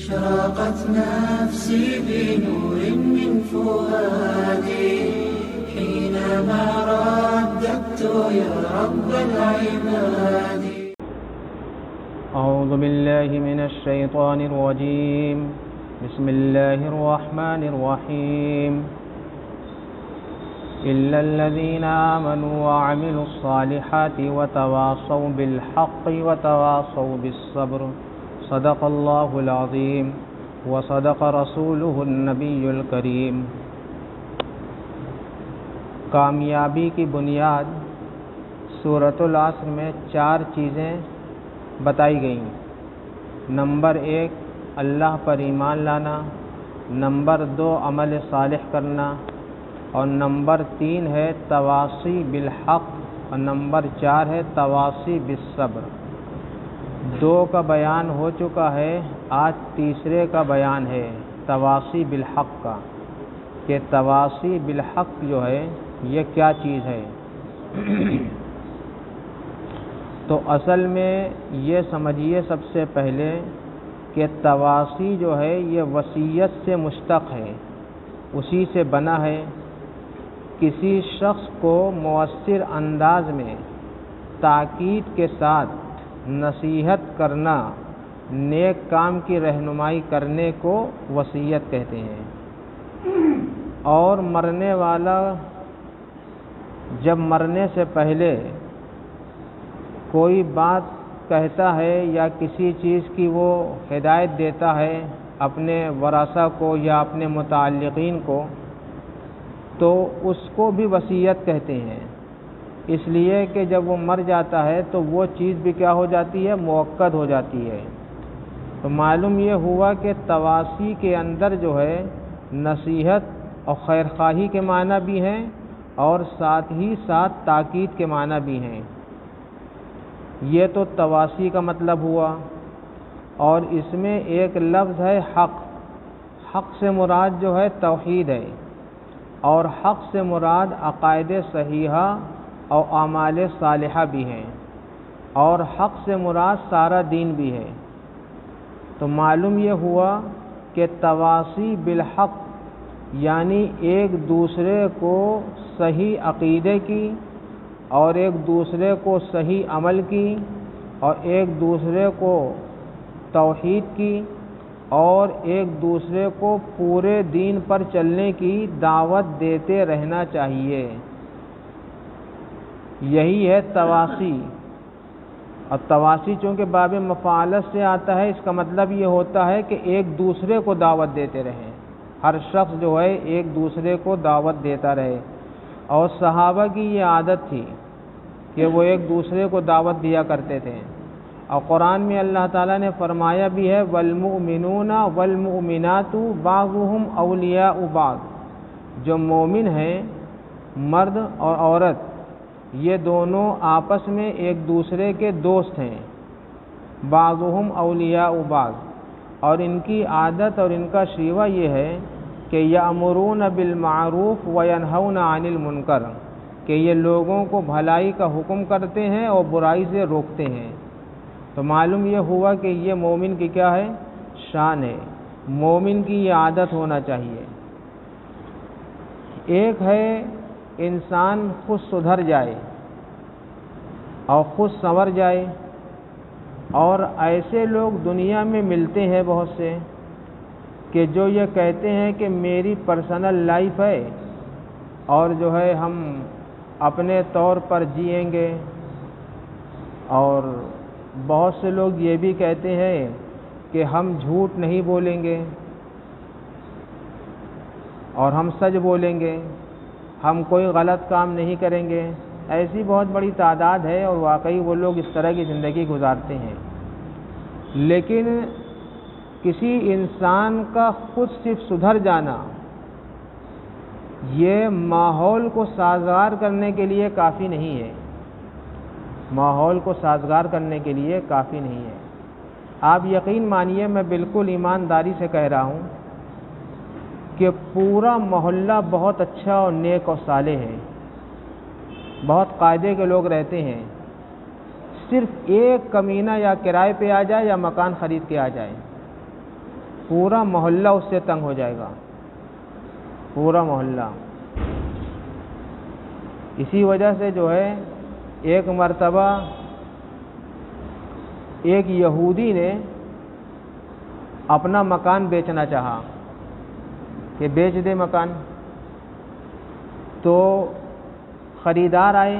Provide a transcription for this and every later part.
أشرقت نفسي بنور من فؤادي حينما رددت يا رب العباد. أعوذ بالله من الشيطان الرجيم. بسم الله الرحمن الرحيم. إلا الذين آمنوا وعملوا الصالحات وتواصوا بالحق وتواصوا بالصبر. صدق الله العظيم وصدق رسوله النبي الكريم. کامیابی کی بنیاد سورۃ العصر میں 4 چیزیں بتائی گئیں. نمبر 1 اللہ پر ایمان لانا، نمبر 2 عمل صالح کرنا، اور نمبر 3 ہے تواصی بالحق، اور نمبر 4 ہے تواصی بالصبر. 2 کا بیان ہو چکا ہے، آج تیسرے کا بیان ہے تواصی بالحق کا، کہ تواصی بالحق جو ہے یہ کیا چیز ہے. تو اصل میں یہ سمجھیے سب سے پہلے کہ تواصی جو ہے یہ وصیت سے مشتق ہے، اسی سے بنا ہے. کسی شخص کو مؤثر انداز میں تاکید کے ساتھ نصیحت کرنا، نیک کام کی رہنمائی کرنے کو وصیت کہتے ہیں. اور مرنے والا جب مرنے سے پہلے کوئی بات کہتا ہے یا کسی چیز کی وہ ہدایت دیتا ہے اپنے ورثہ کو یا اپنے متعلقین کو، تو اس کو بھی وصیت کہتے ہیں. اس لیے کہ جب وہ مر جاتا ہے تو وہ چیز بھی کیا ہو جاتی ہے، مؤکد ہو جاتی ہے. تو معلوم یہ ہوا کہ تواصی کے اندر جو ہے نصیحت اور خیرخواہی کے معنی بھی ہیں اور ساتھ ہی ساتھ تاکید کے معنی بھی ہیں. یہ تو تواصی کا مطلب ہوا. اور اس میں ایک لفظ ہے حق. حق سے مراد جو ہے توحید ہے، اور حق سے مراد عقائد صحیحہ اور اعمال صالحہ بھی ہیں، اور حق سے مراد سارا دین بھی ہے. تو معلوم یہ ہوا کہ تواصی بالحق یعنی ایک دوسرے کو صحیح عقیدے کی، اور ایک دوسرے کو صحیح عمل کی، اور ایک دوسرے کو توحید کی، اور ایک دوسرے کو پورے دین پر چلنے کی دعوت دیتے رہنا چاہیے. یہی ہے تواصی. اور تواصی چونکہ باب مفاعلت سے آتا ہے، اس کا مطلب یہ ہوتا ہے کہ ایک دوسرے کو دعوت دیتے رہیں. ہر شخص جو ہے ایک دوسرے کو دعوت دیتا رہے. اور صحابہ کی یہ عادت تھی کہ وہ ایک دوسرے کو دعوت دیا کرتے تھے. اور قرآن میں اللہ تعالیٰ نے فرمایا بھی ہے والمؤمنون والمؤمنات بعضهم اولیاء بعض. جو مومن ہیں مرد اور عورت، یہ دونوں آپس میں ایک دوسرے کے دوست ہیں. بعضهم اولیاء بعض. اور ان کی عادت اور ان کا شیوہ یہ ہے کہ یأمرون بالمعروف وینہون عن المنکر، کہ یہ لوگوں کو بھلائی کا حکم کرتے ہیں اور برائی سے روکتے ہیں. تو معلوم یہ ہوا کہ یہ مومن کی کیا ہے، شان ہے. مومن کی یہ عادت ہونا چاہیے. ایک ہے انسان خود سدھر جائے اور خود سنور جائے، اور ایسے لوگ دنیا میں ملتے ہیں بہت سے کہ جو یہ کہتے ہیں کہ میری پرسنل لائف ہے اور جو ہے ہم اپنے طور پر جئیں گے. اور بہت سے لوگ یہ بھی کہتے ہیں کہ ہم جھوٹ نہیں بولیں گے اور ہم سچ بولیں گے، ہم کوئی غلط کام نہیں کریں گے. ایسی بہت بڑی تعداد ہے اور واقعی وہ لوگ اس طرح کی زندگی گزارتے ہیں. لیکن کسی انسان کا خود صرف سدھر جانا یہ ماحول کو سازگار کرنے کے لیے کافی نہیں ہے. ماحول کو سازگار کرنے کے لیے کافی نہیں ہے. آپ یقین مانیے، میں بالکل ایمانداری سے کہہ رہا ہوں کہ پورا محلہ بہت اچھا اور نیک اور صالح ہے، بہت قاعدے کے لوگ رہتے ہیں. صرف ایک کمینہ یا کرائے پہ آ جائے یا مکان خرید کے آ جائے، پورا محلہ اس سے تنگ ہو جائے گا، پورا محلہ۔ اسی وجہ سے جو ہے ایک مرتبہ ایک یہودی نے اپنا مکان بیچنا چاہا کہ بیچ دے مکان، تو خریدار آئے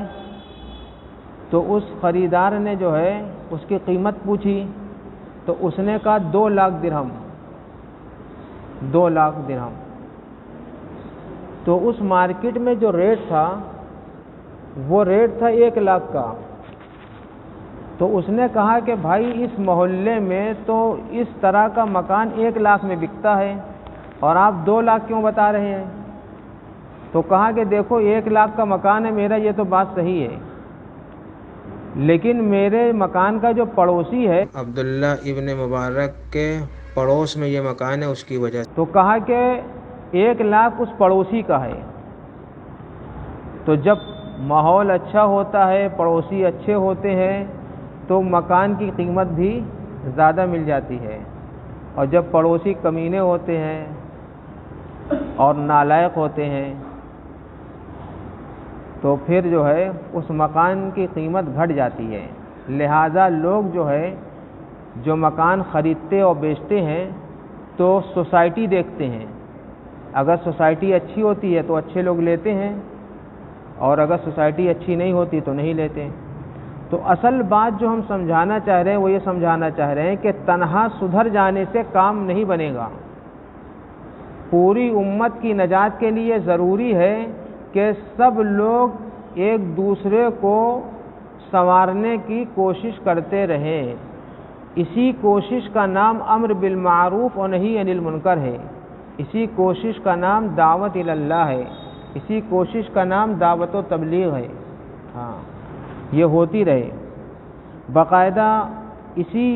تو اس خریدار نے جو ہے اس کی قیمت پوچھی تو اس نے کہا 2 لاکھ درہم، 2 لاکھ درہم۔ تو اس مارکیٹ میں جو ریٹ تھا وہ ریٹ تھا 1 لاکھ کا۔ تو اس نے کہا کہ بھائی اس محلے میں تو اس طرح کا مکان 1 لاکھ میں بکتا ہے اور آپ 2 لاکھ کیوں بتا رہے ہیں؟ تو کہا کہ دیکھو 1 لاکھ کا مکان ہے میرا، یہ تو بات صحیح ہے، لیکن میرے مکان کا جو پڑوسی ہے عبداللہ ابن مبارک کے پڑوس میں یہ مکان ہے، اس کی وجہ سے۔ تو کہا کہ 1 لاکھ اس پڑوسی کا ہے۔ تو جب ماحول اچھا ہوتا ہے، پڑوسی اچھے ہوتے ہیں، تو مکان کی قیمت بھی زیادہ مل جاتی ہے، اور جب پڑوسی کمینے ہوتے ہیں اور نالائق ہوتے ہیں تو پھر جو ہے اس مکان کی قیمت گھٹ جاتی ہے۔ لہذا لوگ جو ہے جو مکان خریدتے اور بیچتے ہیں تو سوسائٹی دیکھتے ہیں، اگر سوسائٹی اچھی ہوتی ہے تو اچھے لوگ لیتے ہیں، اور اگر سوسائٹی اچھی نہیں ہوتی تو نہیں لیتے۔ تو اصل بات جو ہم سمجھانا چاہ رہے ہیں وہ یہ سمجھانا چاہ رہے ہیں کہ تنہا سدھر جانے سے کام نہیں بنے گا۔ پوری امت کی نجات کے لیے ضروری ہے کہ سب لوگ ایک دوسرے کو سنوارنے کی کوشش کرتے رہیں۔ اسی کوشش کا نام امر بالمعروف اور نہی عن المنکر ہے، اسی کوشش کا نام دعوت الی اللہ ہے، اسی کوشش کا نام دعوت و تبلیغ ہے۔ ہاں، یہ ہوتی رہے۔ باقاعدہ اسی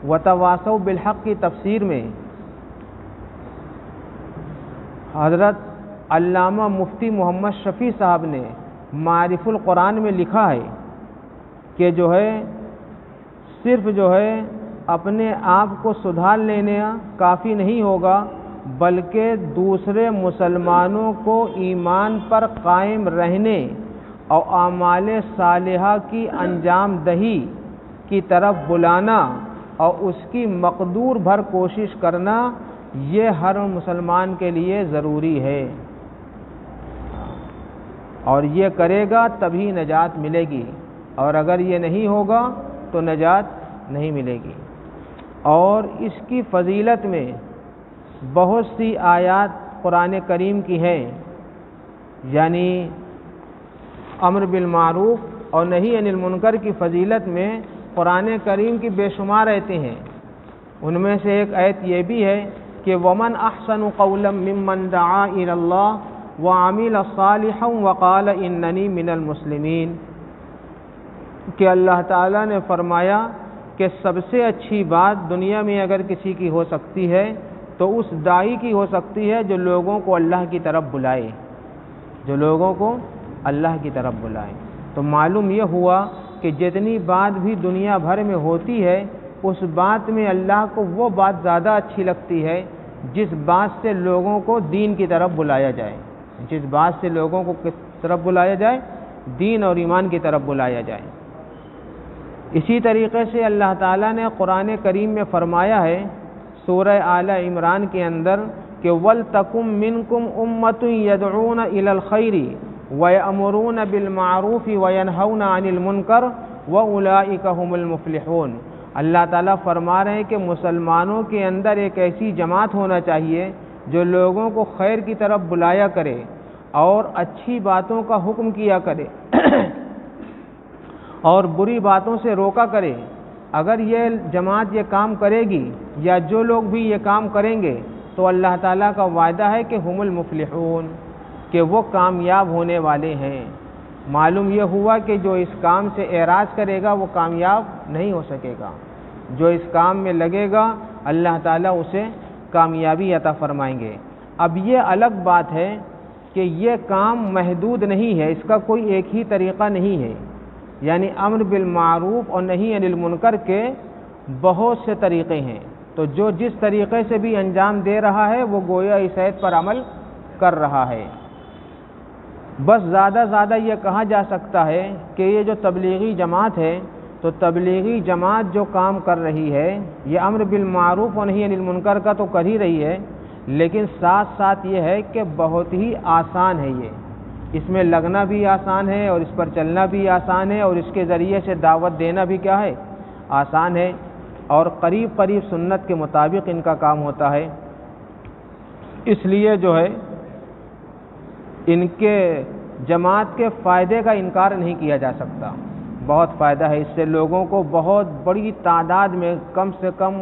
وتواصوا بالحق کی تفسیر میں حضرت علامہ مفتی محمد شفیع صاحب نے معارف القرآن میں لکھا ہے کہ جو ہے صرف جو ہے اپنے آپ کو سدھار لینا کافی نہیں ہوگا، بلکہ دوسرے مسلمانوں کو ایمان پر قائم رہنے اور اعمال صالحہ کی انجام دہی کی طرف بلانا اور اس کی مقدور بھر کوشش کرنا، یہ ہر مسلمان کے لیے ضروری ہے، اور یہ کرے گا تبھی نجات ملے گی، اور اگر یہ نہیں ہوگا تو نجات نہیں ملے گی۔ اور اس کی فضیلت میں بہت سی آیات قرآن کریم کی ہیں، یعنی امر بالمعروف اور نہی عن المنکر کی فضیلت میں قرآن کریم کی بے شمار آیتیں ہیں۔ ان میں سے ایک آیت یہ بھی ہے کہ وَمَنْ أَحْسَنُ قَوْلًا مِّمَّنْ دَعَا إِلَى اللَّهِ وَعَمِلَ صَالِحًا وَقَالَ إِنَّنِي مِنَ الْمُسْلِمِينَ، کہ اللہ تعالیٰ نے فرمایا کہ سب سے اچھی بات دنیا میں اگر کسی کی ہو سکتی ہے تو اس داعی کی ہو سکتی ہے جو لوگوں کو اللہ کی طرف بلائے، جو لوگوں کو اللہ کی طرف بلائے۔ تو معلوم یہ ہوا کہ جتنی بات بھی دنیا بھر میں ہوتی ہے اس بات میں اللہ کو وہ بات زیادہ اچھی لگتی ہے جس بات سے لوگوں کو دین کی طرف بلایا جائے، جس بات سے لوگوں کو کس طرف بلایا جائے، دین اور ایمان کی طرف بلایا جائے۔ اسی طریقے سے اللہ تعالیٰ نے قرآن کریم میں فرمایا ہے سورہ آل عمران کے اندر کہ وَلْتَكُمْ مِنْكُمْ أُمَّةٌ يَدْعُونَ إِلَى الْخَيْرِ وَيَأْمُرُونَ بِالْمَعْرُوفِ وَيَنْهَوْنَ عَنِ الْمُنْكَرِ وَأُولَئِكَ هُمُ الْمُفْلِحُونَ۔ اللہ تعالیٰ فرما رہے ہیں کہ مسلمانوں کے اندر ایک ایسی جماعت ہونا چاہیے جو لوگوں کو خیر کی طرف بلایا کرے اور اچھی باتوں کا حکم کیا کرے اور بری باتوں سے روکا کرے۔ اگر یہ جماعت یہ کام کرے گی یا جو لوگ بھی یہ کام کریں گے تو اللہ تعالیٰ کا وعدہ ہے کہ ہم المفلحون، کہ وہ کامیاب ہونے والے ہیں۔ معلوم یہ ہوا کہ جو اس کام سے اعراض کرے گا وہ کامیاب نہیں ہو سکے گا، جو اس کام میں لگے گا اللہ تعالیٰ اسے کامیابی عطا فرمائیں گے۔ اب یہ الگ بات ہے کہ یہ کام محدود نہیں ہے، اس کا کوئی ایک ہی طریقہ نہیں ہے، یعنی امر بالمعروف اور نہی عن المنکر کے بہت سے طریقے ہیں۔ تو جو جس طریقے سے بھی انجام دے رہا ہے وہ گویا اس عہد پر عمل کر رہا ہے۔ بس زیادہ زیادہ یہ کہا جا سکتا ہے کہ یہ جو تبلیغی جماعت ہے تو تبلیغی جماعت جو کام کر رہی ہے یہ امر بالمعروف و نہی عن المنکر کا تو کر ہی رہی ہے، لیکن ساتھ ساتھ یہ ہے کہ بہت ہی آسان ہے، یہ اس میں لگنا بھی آسان ہے اور اس پر چلنا بھی آسان ہے اور اس کے ذریعے سے دعوت دینا بھی کیا ہے، آسان ہے، اور قریب قریب سنت کے مطابق ان کا کام ہوتا ہے۔ اس لیے جو ہے ان کے جماعت کے فائدے کا انکار نہیں کیا جا سکتا، بہت فائدہ ہے، اس سے لوگوں کو بہت بڑی تعداد میں، کم سے کم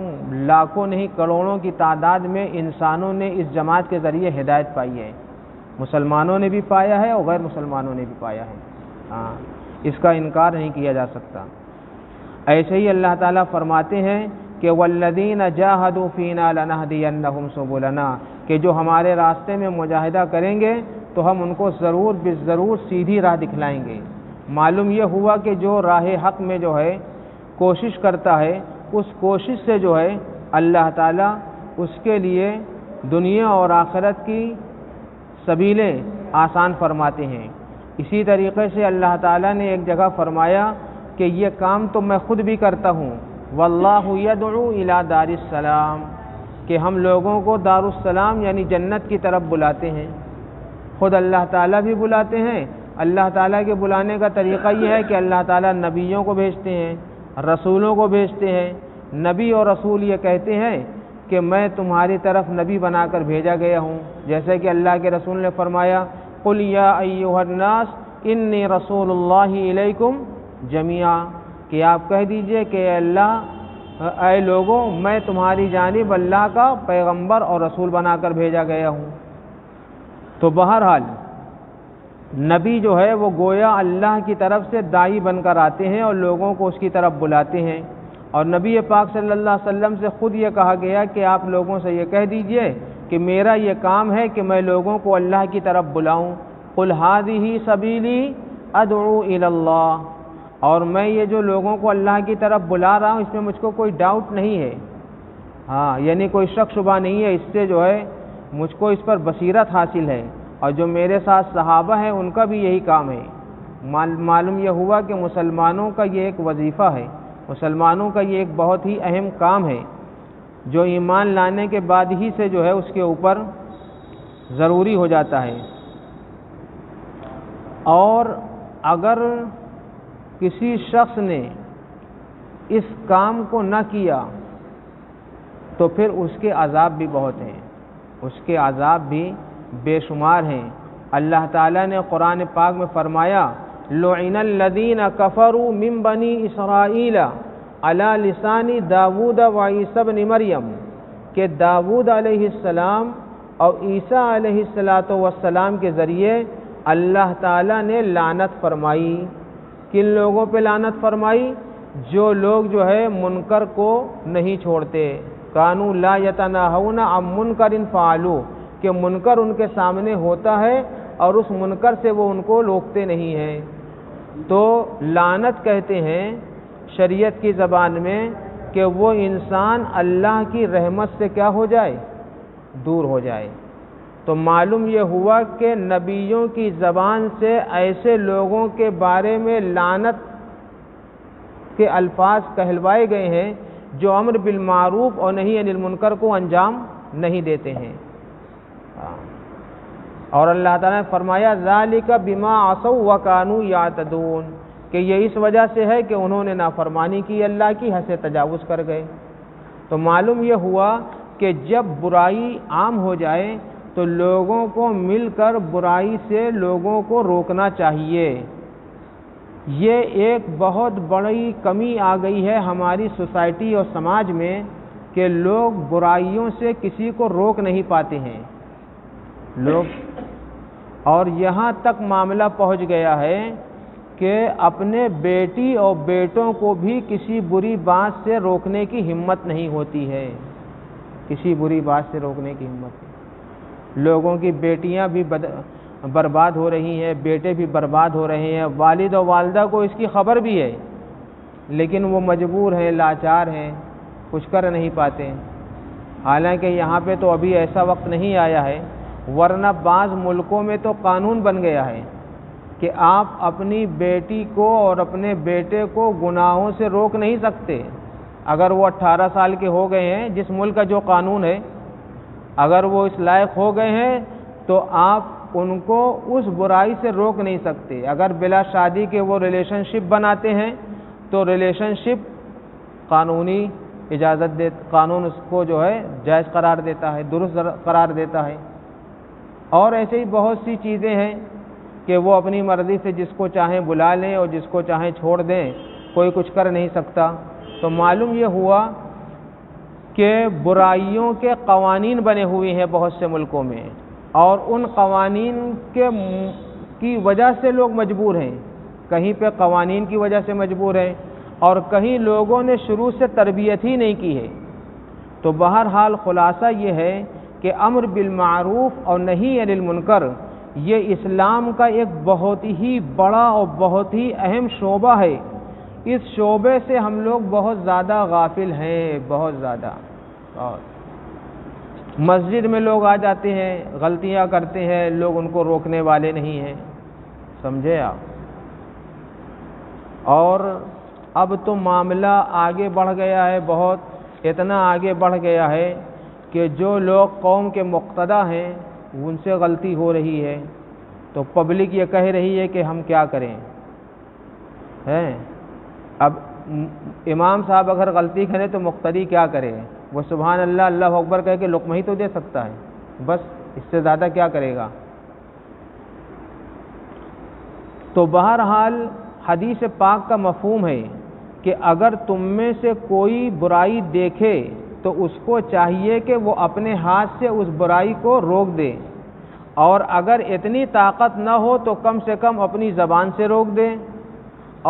لاکھوں نہیں کروڑوں کی تعداد میں انسانوں نے اس جماعت کے ذریعے ہدایت پائی ہے، مسلمانوں نے بھی پایا ہے اور غیر مسلمانوں نے بھی پایا ہے، ہاں اس کا انکار نہیں کیا جا سکتا۔ ایسے ہی اللہ تعالیٰ فرماتے ہیں کہ والذین جاہدوا فینا لنہدینہم سبلنا، کہ جو ہمارے راستے میں مجاہدہ کریں گے تو ہم ان کو ضرور بالضرور سیدھی راہ دکھلائیں گے۔ معلوم یہ ہوا کہ جو راہ حق میں جو ہے کوشش کرتا ہے، اس کوشش سے جو ہے اللہ تعالیٰ اس کے لیے دنیا اور آخرت کی سبیلیں آسان فرماتے ہیں۔ اسی طریقے سے اللہ تعالیٰ نے ایک جگہ فرمایا کہ یہ کام تو میں خود بھی کرتا ہوں، واللہ یدعو الی دار السلام، کہ ہم لوگوں کو دار السلام یعنی جنت کی طرف بلاتے ہیں۔ خود اللہ تعالیٰ بھی بلاتے ہیں۔ اللہ تعالیٰ کے بلانے کا طریقہ یہ ہے کہ اللہ تعالیٰ نبیوں کو بھیجتے ہیں، رسولوں کو بھیجتے ہیں۔ نبی اور رسول یہ کہتے ہیں کہ میں تمہاری طرف نبی بنا کر بھیجا گیا ہوں، جیسے کہ اللہ کے رسول نے فرمایا قل یا ایھا الناس انی رسول اللہ الیکم جمیعا، کہ آپ کہہ دیجئے کہ اے لوگوں میں تمہاری جانب اللہ کا پیغمبر اور رسول بنا کر بھیجا گیا ہوں۔ تو بہرحال نبی جو ہے وہ گویا اللہ کی طرف سے داعی بن کر آتے ہیں اور لوگوں کو اس کی طرف بلاتے ہیں، اور نبی پاک صلی اللہ علیہ وسلم سے خود یہ کہا گیا کہ آپ لوگوں سے یہ کہہ دیجئے کہ میرا یہ کام ہے کہ میں لوگوں کو اللہ کی طرف بلاؤں، قل ھذہ سبیلی ادعو الی اللہ، اور میں یہ جو لوگوں کو اللہ کی طرف بلا رہا ہوں اس میں مجھ کو کوئی ڈاؤٹ نہیں ہے، ہاں یعنی کوئی شک شبہ نہیں ہے، اس سے جو ہے مجھ کو اس پر بصیرت حاصل ہے، اور جو میرے ساتھ صحابہ ہیں ان کا بھی یہی کام ہے۔ معلوم یہ ہوا کہ مسلمانوں کا یہ ایک وظیفہ ہے، مسلمانوں کا یہ ایک بہت ہی اہم کام ہے جو ایمان لانے کے بعد ہی سے جو ہے اس کے اوپر ضروری ہو جاتا ہے، اور اگر کسی شخص نے اس کام کو نہ کیا تو پھر اس کے عذاب بھی بہت ہیں، اس کے عذاب بھی بے شمار ہیں۔ اللہ تعالیٰ نے قرآن پاک میں فرمایا لعن الذین کفروا من بنی اسرائیل علی لسان داود و عیسی ابن مریم، کہ داود علیہ السلام اور عیسیٰ علیہ السلام کے ذریعے اللہ تعالیٰ نے لعنت فرمائی۔ کن لوگوں پہ لعنت فرمائی؟ جو لوگ جو ہے منکر کو نہیں چھوڑتے، کانوا لا یتناہون عن منکر فعلوا، کہ منکر ان کے سامنے ہوتا ہے اور اس منکر سے وہ ان کو روکتے نہیں ہیں۔ تو لعنت کہتے ہیں شریعت کی زبان میں کہ وہ انسان اللہ کی رحمت سے کیا ہو جائے، دور ہو جائے۔ تو معلوم یہ ہوا کہ نبیوں کی زبان سے ایسے لوگوں کے بارے میں لعنت کے الفاظ کہلوائے گئے ہیں جو امر بالمعروف اور نہی عن المنکر کو انجام نہیں دیتے ہیں۔ اور اللہ تعالیٰ نے فرمایا ذالک بما عصوا وکانوا یعتدون، کہ یہ اس وجہ سے ہے کہ انہوں نے نافرمانی کی، اللہ کی حد سے تجاوز کر گئے۔ تو معلوم یہ ہوا کہ جب برائی عام ہو جائے تو لوگوں کو مل کر برائی سے لوگوں کو روکنا چاہیے۔ یہ ایک بہت بڑی کمی آ گئی ہے ہماری سوسائٹی اور سماج میں کہ لوگ برائیوں سے کسی کو روک نہیں پاتے ہیں لوگ، اور یہاں تک معاملہ پہنچ گیا ہے کہ اپنے بیٹی اور بیٹوں کو بھی کسی بری بات سے روکنے کی ہمت نہیں ہوتی ہے، کسی بری بات سے روکنے کی ہمت نہیں۔ لوگوں کی بیٹیاں بھی برباد ہو رہی ہیں، بیٹے بھی برباد ہو رہے ہیں، والد و والدہ کو اس کی خبر بھی ہے لیکن وہ مجبور ہیں، لاچار ہیں، کچھ کر نہیں پاتے۔ حالانکہ یہاں پہ تو ابھی ایسا وقت نہیں آیا ہے، ورنہ بعض ملکوں میں تو قانون بن گیا ہے کہ آپ اپنی بیٹی کو اور اپنے بیٹے کو گناہوں سے روک نہیں سکتے۔ اگر وہ 18 سال کے ہو گئے ہیں، جس ملک کا جو قانون ہے، اگر وہ اس لائق ہو گئے ہیں تو آپ ان کو اس برائی سے روک نہیں سکتے۔ اگر بلا شادی کے وہ ریلیشن شپ بناتے ہیں تو ریلیشن شپ قانونی اجازت قانون اس کو جو ہے جائز قرار دیتا ہے، درست قرار دیتا ہے۔ اور ایسے ہی بہت سی چیزیں ہیں کہ وہ اپنی مرضی سے جس کو چاہیں بلا لیں اور جس کو چاہیں چھوڑ دیں، کوئی کچھ کر نہیں سکتا۔ تو معلوم یہ ہوا کہ برائیوں کے قوانین بنے ہوئے ہیں بہت سے ملکوں میں، اور ان قوانین کی وجہ سے لوگ مجبور ہیں، کہیں پہ قوانین کی وجہ سے مجبور ہیں اور کہیں لوگوں نے شروع سے تربیت ہی نہیں کی ہے۔ تو بہرحال خلاصہ یہ ہے کہ امر بالمعروف اور نہی عن المنکر یہ اسلام کا ایک بہت ہی بڑا اور بہت ہی اہم شعبہ ہے۔ اس شعبے سے ہم لوگ بہت زیادہ غافل ہیں، بہت زیادہ۔ اور مسجد میں لوگ آ جاتے ہیں، غلطیاں کرتے ہیں، لوگ ان کو روکنے والے نہیں ہیں، سمجھے آپ؟ اور اب تو معاملہ آگے بڑھ گیا ہے، بہت اتنا آگے بڑھ گیا ہے کہ جو لوگ قوم کے مقتدی ہیں ان سے غلطی ہو رہی ہے تو پبلک یہ کہہ رہی ہے کہ ہم کیا کریں؟ اب امام صاحب اگر غلطی کرے تو مقتدی کیا کرے؟ وہ سبحان اللہ اللہ اکبر کہہ کے لقمہ ہی تو دے سکتا ہے، بس اس سے زیادہ کیا کرے گا؟ تو بہرحال حدیث پاک کا مفہوم ہے کہ اگر تم میں سے کوئی برائی دیکھے تو اس کو چاہیے کہ وہ اپنے ہاتھ سے اس برائی کو روک دے، اور اگر اتنی طاقت نہ ہو تو کم سے کم اپنی زبان سے روک دے،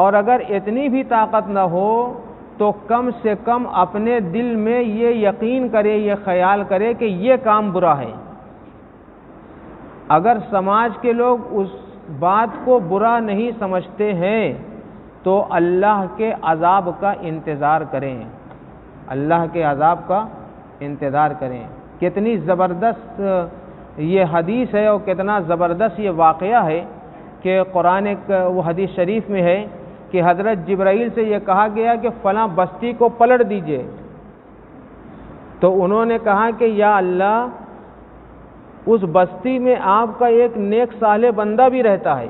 اور اگر اتنی بھی طاقت نہ ہو تو کم سے کم اپنے دل میں یہ یقین کرے، یہ خیال کرے کہ یہ کام برا ہے۔ اگر سماج کے لوگ اس بات کو برا نہیں سمجھتے ہیں تو اللہ کے عذاب کا انتظار کریں، اللہ کے عذاب کا انتظار کریں۔ کتنی زبردست یہ حدیث ہے اور کتنا زبردست یہ واقعہ ہے کہ قرآن وہ حدیث شریف میں ہے کہ حضرت جبرائیل سے یہ کہا گیا کہ فلاں بستی کو پلٹ دیجئے، تو انہوں نے کہا کہ یا اللہ اس بستی میں آپ کا ایک نیک صالح بندہ بھی رہتا ہے،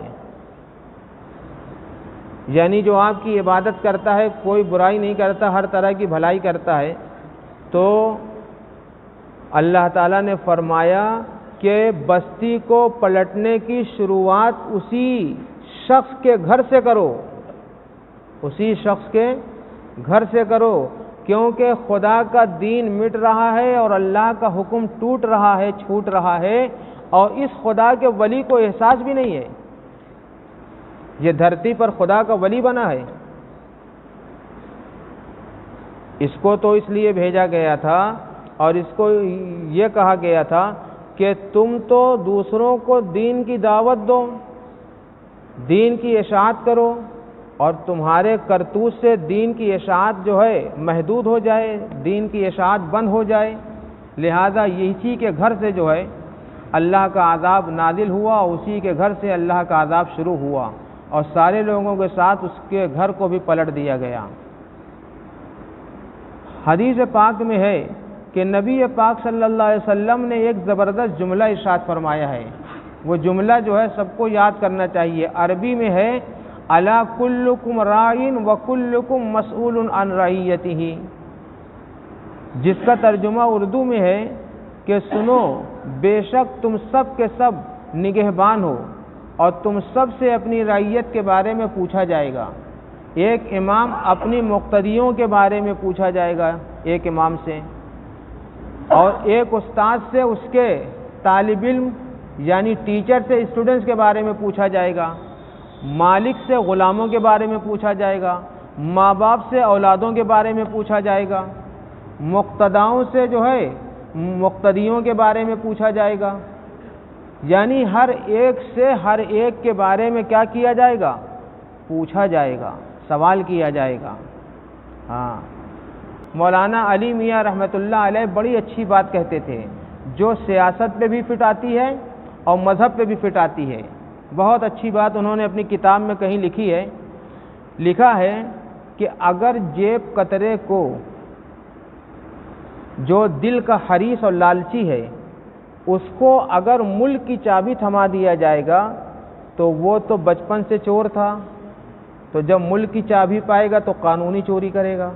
یعنی جو آپ کی عبادت کرتا ہے، کوئی برائی نہیں کرتا، ہر طرح کی بھلائی کرتا ہے۔ تو اللہ تعالیٰ نے فرمایا کہ بستی کو پلٹنے کی شروعات اسی شخص کے گھر سے کرو، اسی شخص کے گھر سے کرو، کیونکہ خدا کا دین مٹ رہا ہے اور اللہ کا حکم ٹوٹ رہا ہے، چھوٹ رہا ہے، اور اس خدا کے ولی کو احساس بھی نہیں ہے۔ یہ دھرتی پر خدا کا ولی بنا ہے، اس کو تو اس لیے بھیجا گیا تھا اور اس کو یہ کہا گیا تھا کہ تم تو دوسروں کو دین کی دعوت دو، دین کی اشاعت کرو، اور تمہارے کرتوت سے دین کی اشاعت جو ہے محدود ہو جائے، دین کی اشاعت بند ہو جائے۔ لہذا اسی کے گھر سے جو ہے اللہ کا عذاب نازل ہوا، اسی کے گھر سے اللہ کا عذاب شروع ہوا، اور سارے لوگوں کے ساتھ اس کے گھر کو بھی پلٹ دیا گیا۔ حدیث پاک میں ہے کہ نبی پاک صلی اللہ علیہ وسلم نے ایک زبردست جملہ ارشاد فرمایا ہے، وہ جملہ جو ہے سب کو یاد کرنا چاہیے۔ عربی میں ہے الا کلکم راعٍ وکلکم مسئول عن رعیتہ، جس کا ترجمہ اردو میں ہے کہ سنو، بے شک تم سب کے سب نگہبان ہو اور تم سب سے اپنی رعیت کے بارے میں پوچھا جائے گا۔ ایک امام اپنی مقتدیوں کے بارے میں پوچھا جائے گا، ایک امام سے، اور ایک استاد سے اس کے طالب علم یعنی ٹیچر سے اسٹوڈنٹس کے بارے میں پوچھا جائے گا، مالک سے غلاموں کے بارے میں پوچھا جائے گا، ماں باپ سے اولادوں کے بارے میں پوچھا جائے گا، مقتداؤں سے جو ہے مقتدیوں کے بارے میں پوچھا جائے گا، یعنی ہر ایک سے ہر ایک کے بارے میں کیا کیا جائے گا؟ پوچھا جائے گا، سوال کیا جائے گا۔ ہاں مولانا علی میاں رحمۃ اللہ علیہ بڑی اچھی بات کہتے تھے، جو سیاست پہ بھی فٹ آتی ہے اور مذہب پہ بھی فٹ آتی ہے۔ بہت اچھی بات انہوں نے اپنی کتاب میں کہیں لکھی ہے، لکھا ہے کہ اگر جیب قطرے کو جو دل کا حریص اور لالچی ہے اس کو اگر ملک کی چابی تھما دیا جائے گا تو وہ تو بچپن سے چور تھا، تو جب ملک کی چابی پائے گا تو قانونی چوری کرے گا۔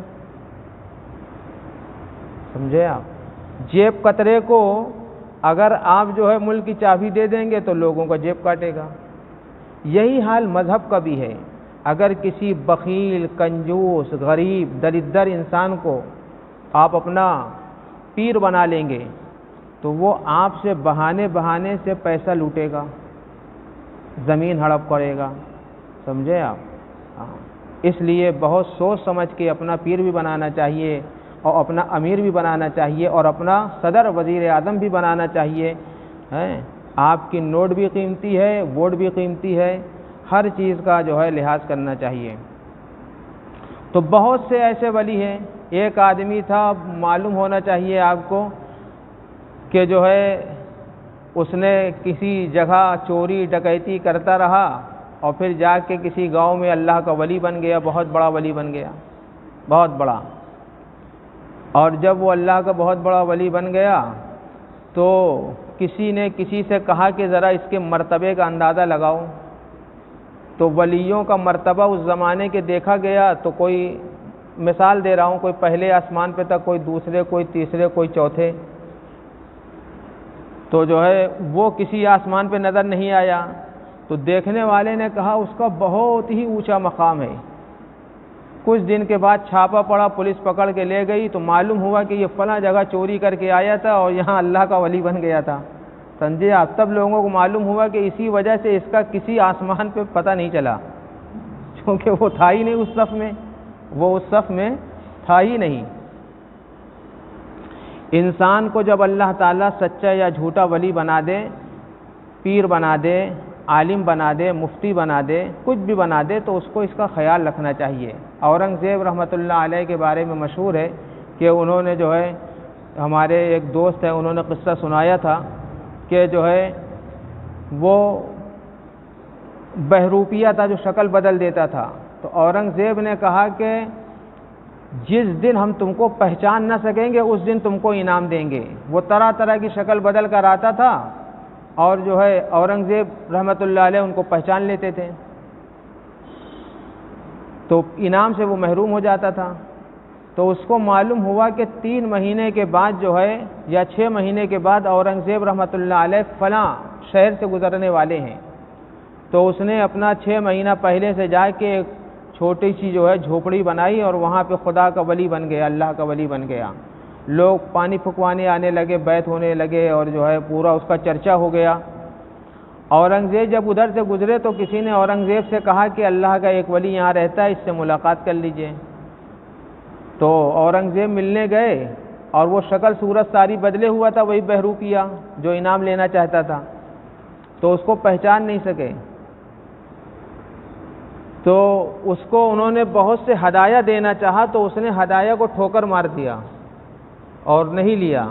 سمجھے آپ؟ جیب قطرے کو اگر آپ جو ہے ملک کی چابی دے دیں گے تو لوگوں کا جیب کاٹے گا۔ یہی حال مذہب کا بھی ہے، اگر کسی بخیل، کنجوس، غریب، دریدر انسان کو آپ اپنا پیر بنا لیں گے تو وہ آپ سے بہانے سے پیسہ لوٹے گا، زمین ہڑپ کرے گا۔ سمجھے آپ؟ اس لیے بہت سوچ سمجھ کے اپنا پیر بھی بنانا چاہیے اور اپنا امیر بھی بنانا چاہیے اور اپنا صدر وزیر اعظم بھی بنانا چاہیے۔ آپ کی نوٹ بھی قیمتی ہے، ووٹ بھی قیمتی ہے، ہر چیز کا جو ہے لحاظ کرنا چاہیے۔ تو بہت سے ایسے ولی ہیں۔ ایک آدمی تھا، معلوم ہونا چاہیے آپ کو کہ جو ہے اس نے کسی جگہ چوری ڈکیتی کرتا رہا اور پھر جا کے کسی گاؤں میں اللہ کا ولی بن گیا، بہت بڑا ولی بن گیا، بہت بڑا۔ اور جب وہ اللہ کا بہت بڑا ولی بن گیا تو کسی نے کسی سے کہا کہ ذرا اس کے مرتبے کا اندازہ لگاؤ۔ تو ولیوں کا مرتبہ اس زمانے کے دیکھا گیا تو کوئی مثال دے رہا ہوں، کوئی پہلے آسمان پہ تھا، کوئی دوسرے، کوئی تیسرے، کوئی چوتھے۔ تو جو ہے وہ کسی آسمان پہ نظر نہیں آیا، تو دیکھنے والے نے کہا اس کا بہت ہی اونچا مقام ہے۔ کچھ دن کے بعد چھاپا پڑا، پولیس پکڑ کے لے گئی تو معلوم ہوا کہ یہ فلاں جگہ چوری کر کے آیا تھا اور یہاں اللہ کا ولی بن گیا تھا۔ سمجھے آپ؟ تب لوگوں کو معلوم ہوا کہ اسی وجہ سے اس کا کسی آسمان پہ پتہ نہیں چلا، کیونکہ وہ تھا ہی نہیں اس صف میں، وہ اس صف میں تھا ہی نہیں۔ انسان کو جب اللہ تعالیٰ سچا یا جھوٹا ولی بنا دے، پیر بنا دے، عالم بنا دے، مفتی بنا دے، کچھ بھی بنا دے، تو اس کو اس کا خیال رکھنا چاہیے۔ اورنگزیب رحمۃ اللہ علیہ کے بارے میں مشہور ہے کہ انہوں نے جو ہے، ہمارے ایک دوست ہیں، انہوں نے قصہ سنایا تھا کہ جو ہے وہ بہروپیہ تھا جو شکل بدل دیتا تھا، تو اورنگزیب نے کہا کہ جس دن ہم تم کو پہچان نہ سکیں گے اس دن تم کو انعام دیں گے۔ وہ طرح طرح کی شکل بدل کر آتا تھا اور جو ہے اورنگزیب رحمۃ اللہ علیہ ان کو پہچان لیتے تھے، تو انعام سے وہ محروم ہو جاتا تھا۔ تو اس کو معلوم ہوا کہ 3 مہینے کے بعد جو ہے یا 6 مہینے کے بعد اورنگزیب رحمۃ اللہ علیہ فلاں شہر سے گزرنے والے ہیں، تو اس نے اپنا 6 مہینہ پہلے سے جا کے ایک چھوٹی سی جو ہے جھوپڑی بنائی اور وہاں پہ خدا کا ولی بن گیا، اللہ کا ولی بن گیا۔ لوگ پانی پھکوانے آنے لگے، بیعت ہونے لگے اور جو ہے پورا اس کا چرچا ہو گیا۔ اورنگزیب جب ادھر سے گزرے تو کسی نے اورنگزیب سے کہا کہ اللہ کا ایک ولی یہاں رہتا ہے، اس سے ملاقات کر لیجئے۔ تو اورنگزیب ملنے گئے اور وہ شکل صورت ساری بدلے ہوا تھا، وہی بہروپیہ جو انعام لینا چاہتا تھا، تو اس کو پہچان نہیں سکے۔ تو اس کو انہوں نے بہت سے ہدایہ دینا چاہا تو اس نے ہدایہ کو ٹھوکر مار دیا اور نہیں لیا،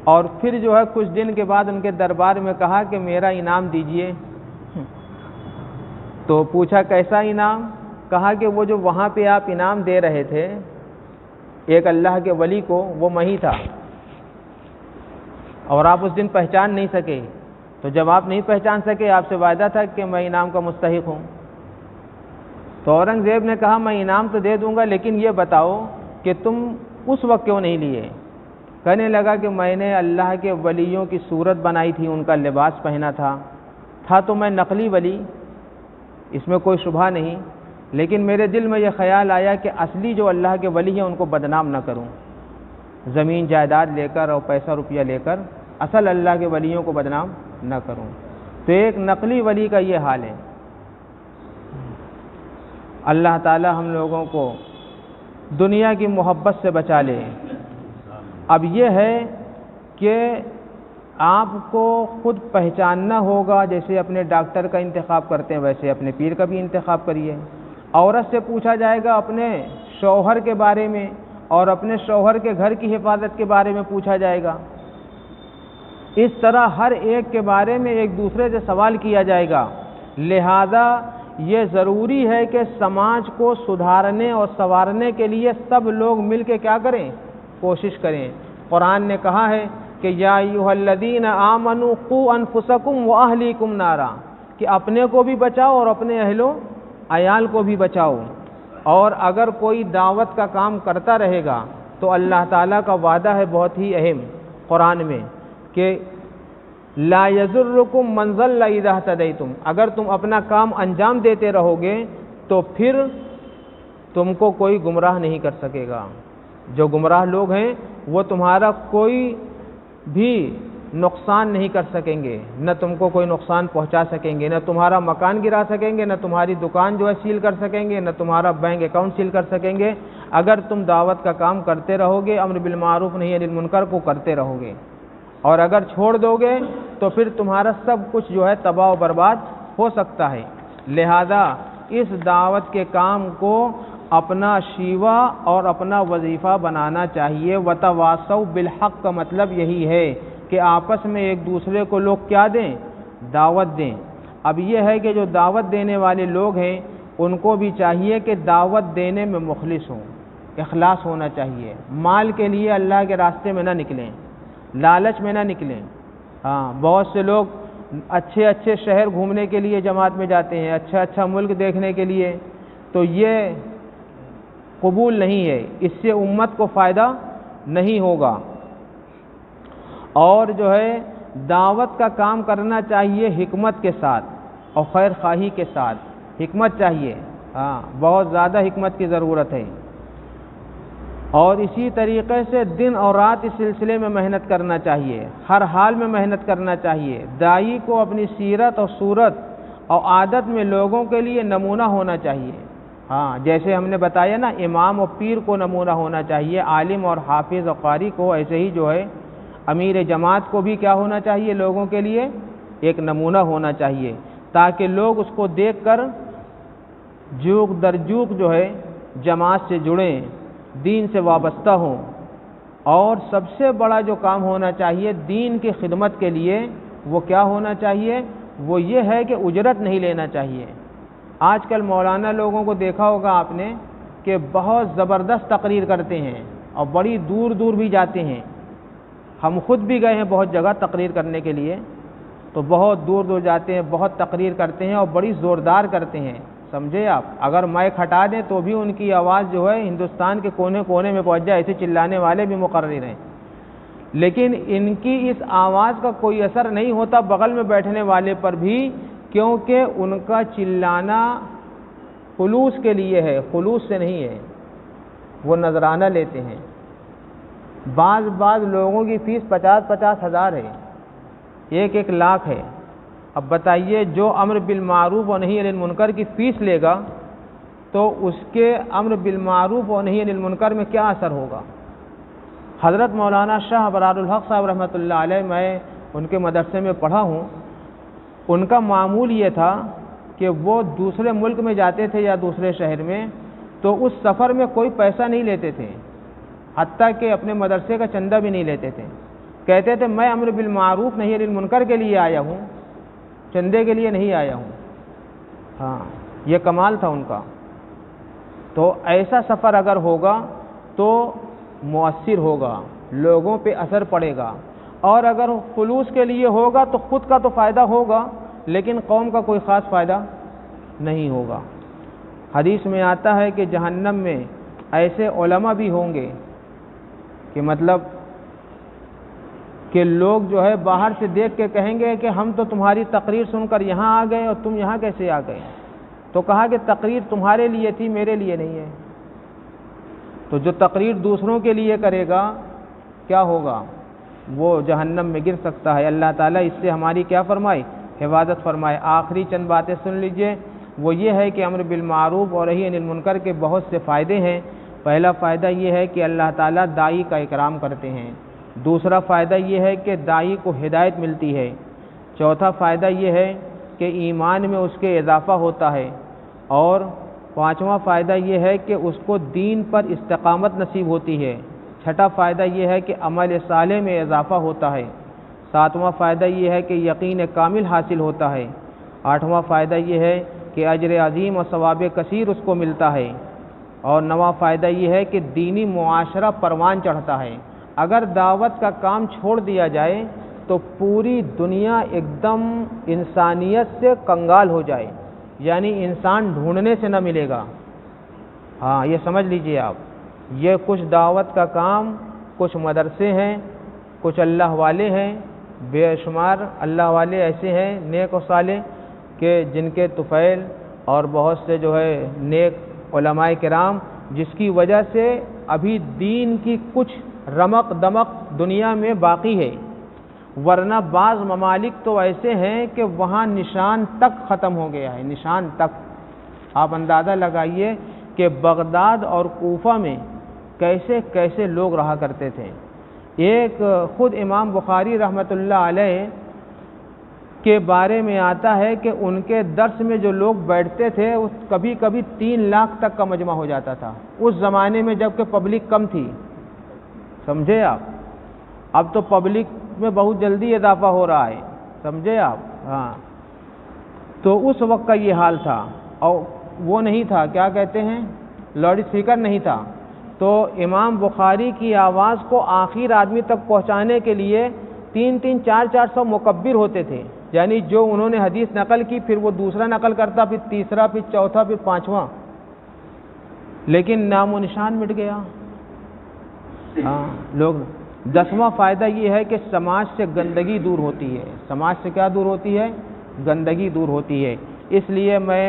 اور پھر جو ہے کچھ دن کے بعد ان کے دربار میں کہا کہ میرا انعام دیجئے۔ تو پوچھا کیسا انعام؟ کہا کہ وہ جو وہاں پہ آپ انعام دے رہے تھے ایک اللہ کے ولی کو، وہ میں ہی تھا، اور آپ اس دن پہچان نہیں سکے، تو جب آپ نہیں پہچان سکے آپ سے وعدہ تھا کہ میں انعام کا مستحق ہوں۔ تو اورنگزیب نے کہا میں انعام تو دے دوں گا لیکن یہ بتاؤ کہ تم اس وقت کیوں نہیں لیے؟ کہنے لگا کہ میں نے اللہ کے ولیوں کی صورت بنائی تھی، ان کا لباس پہنا تھا تو میں نقلی ولی، اس میں کوئی شبہ نہیں، لیکن میرے دل میں یہ خیال آیا کہ اصلی جو اللہ کے ولی ہیں ان کو بدنام نہ کروں، زمین جائیداد لے کر اور پیسہ روپیہ لے کر اصل اللہ کے ولیوں کو بدنام نہ کروں۔ تو ایک نقلی ولی کا یہ حال ہے۔ اللہ تعالی ہم لوگوں کو دنیا کی محبت سے بچا لے۔ اب یہ ہے کہ آپ کو خود پہچاننا ہوگا، جیسے اپنے ڈاکٹر کا انتخاب کرتے ہیں ویسے اپنے پیر کا بھی انتخاب کریے۔ عورت سے پوچھا جائے گا اپنے شوہر کے بارے میں، اور اپنے شوہر کے گھر کی حفاظت کے بارے میں پوچھا جائے گا۔ اس طرح ہر ایک کے بارے میں ایک دوسرے سے سوال کیا جائے گا۔ لہذا یہ ضروری ہے کہ سماج کو سدھارنے اور سنوارنے کے لیے سب لوگ مل کے کیا کریں؟ کوشش کریں۔ قرآن نے کہا ہے کہ یا ایھا الذین آمنوا قوا انفسکم واہلیکم نارا، کہ اپنے کو بھی بچاؤ اور اپنے اہل و عیال کو بھی بچاؤ۔ اور اگر کوئی دعوت کا کام کرتا رہے گا تو اللہ تعالیٰ کا وعدہ ہے بہت ہی اہم قرآن میں کہ لا یضرکم من ضل اذا اہتدیتم، اگر تم اپنا کام انجام دیتے رہو گے تو پھر تم کو کوئی گمراہ نہیں کر سکے گا۔ جو گمراہ لوگ ہیں وہ تمہارا کوئی بھی نقصان نہیں کر سکیں گے، نہ تم کو کوئی نقصان پہنچا سکیں گے، نہ تمہارا مکان گرا سکیں گے، نہ تمہاری دکان جو ہے سیل کر سکیں گے، نہ تمہارا بینک اکاؤنٹ سیل کر سکیں گے، اگر تم دعوت کا کام کرتے رہو گے، امر بالمعروف نہی عن المنکر کو کرتے رہو گے، اور اگر چھوڑ دو گے تو پھر تمہارا سب کچھ جو ہے تباہ و برباد ہو سکتا ہے۔ لہذا اس دعوت کے کام کو اپنا شیوہ اور اپنا وظیفہ بنانا چاہیے۔ وتواصوا بالحق کا مطلب یہی ہے کہ آپس میں ایک دوسرے کو لوگ کیا دیں؟ دعوت دیں۔ اب یہ ہے کہ جو دعوت دینے والے لوگ ہیں ان کو بھی چاہیے کہ دعوت دینے میں مخلص ہوں، اخلاص ہونا چاہیے، مال کے لیے اللہ کے راستے میں نہ نکلیں، لالچ میں نہ نکلیں۔ ہاں، بہت سے لوگ اچھے اچھے شہر گھومنے کے لیے جماعت میں جاتے ہیں، اچھا اچھا ملک دیکھنے کے لیے، تو یہ قبول نہیں ہے، اس سے امت کو فائدہ نہیں ہوگا۔ اور جو ہے دعوت کا کام کرنا چاہیے حکمت کے ساتھ اور خیر خواہی کے ساتھ، حکمت چاہیے، ہاں بہت زیادہ حکمت کی ضرورت ہے۔ اور اسی طریقے سے دن اور رات اس سلسلے میں محنت کرنا چاہیے، ہر حال میں محنت کرنا چاہیے۔ داعی کو اپنی سیرت اور صورت اور عادت میں لوگوں کے لیے نمونہ ہونا چاہیے۔ ہاں، جیسے ہم نے بتایا نا، امام اور پیر کو نمونہ ہونا چاہیے، عالم اور حافظ اور قاری کو، ایسے ہی جو ہے امیر جماعت کو بھی کیا ہونا چاہیے؟ لوگوں کے لیے ایک نمونہ ہونا چاہیے، تاکہ لوگ اس کو دیکھ کر جوق در جوق جو ہے جماعت سے جڑیں، دین سے وابستہ ہوں۔ اور سب سے بڑا جو کام ہونا چاہیے دین کی خدمت کے لیے وہ کیا ہونا چاہیے؟ وہ یہ ہے کہ اجرت نہیں لینا چاہیے۔ آج کل مولانا لوگوں کو دیکھا ہوگا آپ نے کہ بہت زبردست تقریر کرتے ہیں اور بڑی دور دور بھی جاتے ہیں۔ ہم خود بھی گئے ہیں بہت جگہ تقریر کرنے کے لیے، تو بہت دور دور جاتے ہیں، بہت تقریر کرتے ہیں اور بڑی زوردار کرتے ہیں، سمجھے آپ؟ اگر مائک ہٹا دیں تو بھی ان کی آواز جو ہے ہندوستان کے کونے کونے میں پہنچ جائے، ایسے چلانے والے بھی مقرر ہیں۔ لیکن ان کی اس آواز کا کوئی اثر نہیں ہوتا بغل میں بیٹھنے والے پر بھی، کیونکہ ان کا چلانا خلوص کے لیے ہے، خلوص سے نہیں ہے، وہ نذرانہ لیتے ہیں۔ بعض لوگوں کی فیس 50 ہزار ہے، 1 لاکھ ہے۔ اب بتائیے جو امر بالمعروف اور نہی عن المنکر کی فیس لے گا تو اس کے امر بالمعروف اور نہی عن المنکر میں کیا اثر ہوگا؟ حضرت مولانا شاہ ابرار الحق صاحب رحمۃ اللہ علیہ، میں ان کے مدرسے میں پڑھا ہوں، ان کا معمول یہ تھا کہ وہ دوسرے ملک میں جاتے تھے یا دوسرے شہر میں، تو اس سفر میں کوئی پیسہ نہیں لیتے تھے، حتیٰ کہ اپنے مدرسے کا چندہ بھی نہیں لیتے تھے۔ کہتے تھے میں امر بالمعروف نہی عن المنکر کے لیے آیا ہوں، چندے کے لیے نہیں آیا ہوں۔ ہاں، یہ کمال تھا ان کا۔ تو ایسا سفر اگر ہوگا تو مؤثر ہوگا، لوگوں پہ اثر پڑے گا، اور اگر خلوص کے لیے ہوگا تو خود کا تو فائدہ ہوگا لیکن قوم کا کوئی خاص فائدہ نہیں ہوگا۔ حدیث میں آتا ہے کہ جہنم میں ایسے علماء بھی ہوں گے کہ مطلب کہ لوگ جو ہے باہر سے دیکھ کے کہیں گے کہ ہم تو تمہاری تقریر سن کر یہاں آ گئے اور تم یہاں کیسے آ گئے؟ تو کہا کہ تقریر تمہارے لیے تھی، میرے لیے نہیں ہے۔ تو جو تقریر دوسروں کے لیے کرے گا کیا ہوگا؟ وہ جہنم میں گر سکتا ہے۔ اللہ تعالیٰ اس سے ہماری کیا فرمائے؟ حفاظت فرمائے۔ آخری چند باتیں سن لیجئے، وہ یہ ہے کہ امر بالمعروف اور نہی عن المنکر کے بہت سے فائدے ہیں۔ پہلا فائدہ یہ ہے کہ اللہ تعالیٰ داعی کا اکرام کرتے ہیں۔ دوسرا فائدہ یہ ہے کہ داعی کو ہدایت ملتی ہے۔ چوتھا فائدہ یہ ہے کہ ایمان میں اس کے اضافہ ہوتا ہے۔ اور 5واں فائدہ یہ ہے کہ اس کو دین پر استقامت نصیب ہوتی ہے۔ 6واں فائدہ یہ ہے کہ عمل صالح میں اضافہ ہوتا ہے۔ 7واں فائدہ یہ ہے کہ یقین کامل حاصل ہوتا ہے۔ 8واں فائدہ یہ ہے کہ اجر عظیم اور ثواب کثیر اس کو ملتا ہے۔ اور 9واں فائدہ یہ ہے کہ دینی معاشرہ پروان چڑھتا ہے۔ اگر دعوت کا کام چھوڑ دیا جائے تو پوری دنیا ایک دم انسانیت سے کنگال ہو جائے، یعنی انسان ڈھونڈنے سے نہ ملے گا۔ ہاں یہ سمجھ لیجئے آپ، یہ کچھ دعوت کا کام، کچھ مدرسے ہیں، کچھ اللہ والے ہیں، بے شمار اللہ والے ایسے ہیں نیک و صالح کہ جن کے طفیل اور بہت سے جو ہے نیک علماء کرام، جس کی وجہ سے ابھی دین کی کچھ رمق دمق دنیا میں باقی ہے، ورنہ بعض ممالک تو ایسے ہیں کہ وہاں نشان تک ختم ہو گیا ہے، نشان تک۔ آپ اندازہ لگائیے کہ بغداد اور کوفہ میں کیسے کیسے لوگ رہا کرتے تھے۔ ایک خود امام بخاری رحمۃ اللہ علیہ کے بارے میں آتا ہے کہ ان کے درس میں جو لوگ بیٹھتے تھے کبھی کبھی 3 لاکھ تک کا مجمع ہو جاتا تھا، اس زمانے میں جب کہ پبلک کم تھی، سمجھے آپ؟ اب تو پبلک میں بہت جلدی اضافہ ہو رہا ہے، سمجھے آپ؟ ہاں، تو اس وقت کا یہ حال تھا، اور وہ نہیں تھا، کیا کہتے ہیں، لاؤڈ اسپیکر نہیں تھا، تو امام بخاری کی آواز کو آخر آدمی تک پہنچانے کے لیے 300 400 مکبر ہوتے تھے، یعنی جو انہوں نے حدیث نقل کی پھر وہ دوسرا نقل کرتا، پھر تیسرا، پھر چوتھا، پھر 5واں، لیکن نام و نشان مٹ گیا۔ ہاں لوگ 10واں فائدہ یہ ہے کہ سماج سے گندگی دور ہوتی ہے۔ سماج سے کیا دور ہوتی ہے؟ گندگی دور ہوتی ہے۔ اس لیے میں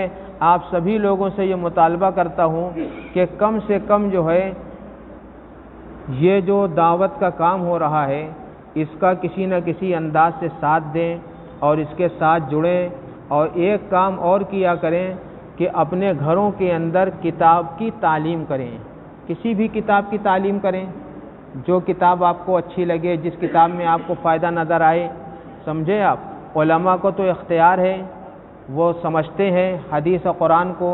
آپ سبھی لوگوں سے یہ مطالبہ کرتا ہوں کہ کم سے کم جو ہے یہ جو دعوت کا کام ہو رہا ہے اس کا کسی نہ کسی انداز سے ساتھ دیں اور اس کے ساتھ جڑیں، اور ایک کام اور کیا کریں کہ اپنے گھروں کے اندر کتاب کی تعلیم کریں، کسی بھی کتاب کی تعلیم کریں، جو کتاب آپ کو اچھی لگے، جس کتاب میں آپ کو فائدہ نظر آئے، سمجھے آپ؟ علماء کو تو اختیار ہے، وہ سمجھتے ہیں حدیث و قرآن کو،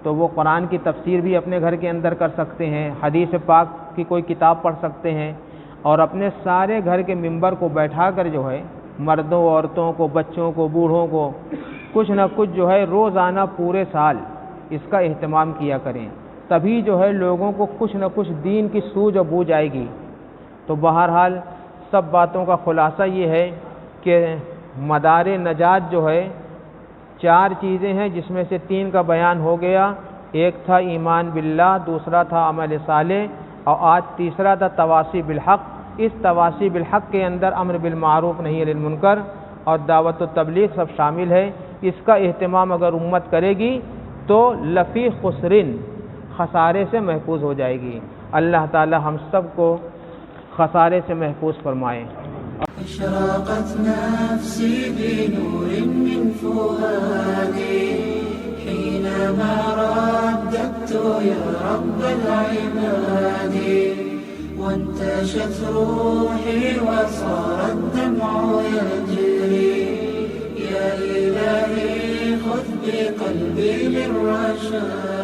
تو وہ قرآن کی تفسیر بھی اپنے گھر کے اندر کر سکتے ہیں، حدیث پاک کی کوئی کتاب پڑھ سکتے ہیں، اور اپنے سارے گھر کے ممبر کو بیٹھا کر جو ہے مردوں عورتوں کو، بچوں کو، بوڑھوں کو کچھ نہ کچھ جو ہے روزانہ پورے سال اس کا اہتمام کیا کریں، تبھی جو ہے لوگوں کو کچھ نہ کچھ دین کی سوجھ و بوجھ آئے گی۔ تو بہرحال سب باتوں کا خلاصہ یہ ہے کہ مدار نجات جو ہے 4 چیزیں ہیں، جس میں سے 3 کا بیان ہو گیا، ایک تھا ایمان باللہ، دوسرا تھا عمل صالح، اور آج تیسرا تھا تواصی بالحق۔ اس تواصی بالحق کے اندر امر بالمعروف نہی عن المنکر اور دعوت و تبلیغ سب شامل ہے۔ اس کا اہتمام اگر امت کرے گی تو لفی خسرن، خسارے سے محفوظ ہو جائے گی۔ اللہ تعالی ہم سب کو خسارے سے محفوظ فرمائے۔ اشرقت نفسي بنور من فؤادي حينما رددت يا رب العباد وانتشت روحي وصار الدمع يجري يا إلهي خذ بقلبي للرشاد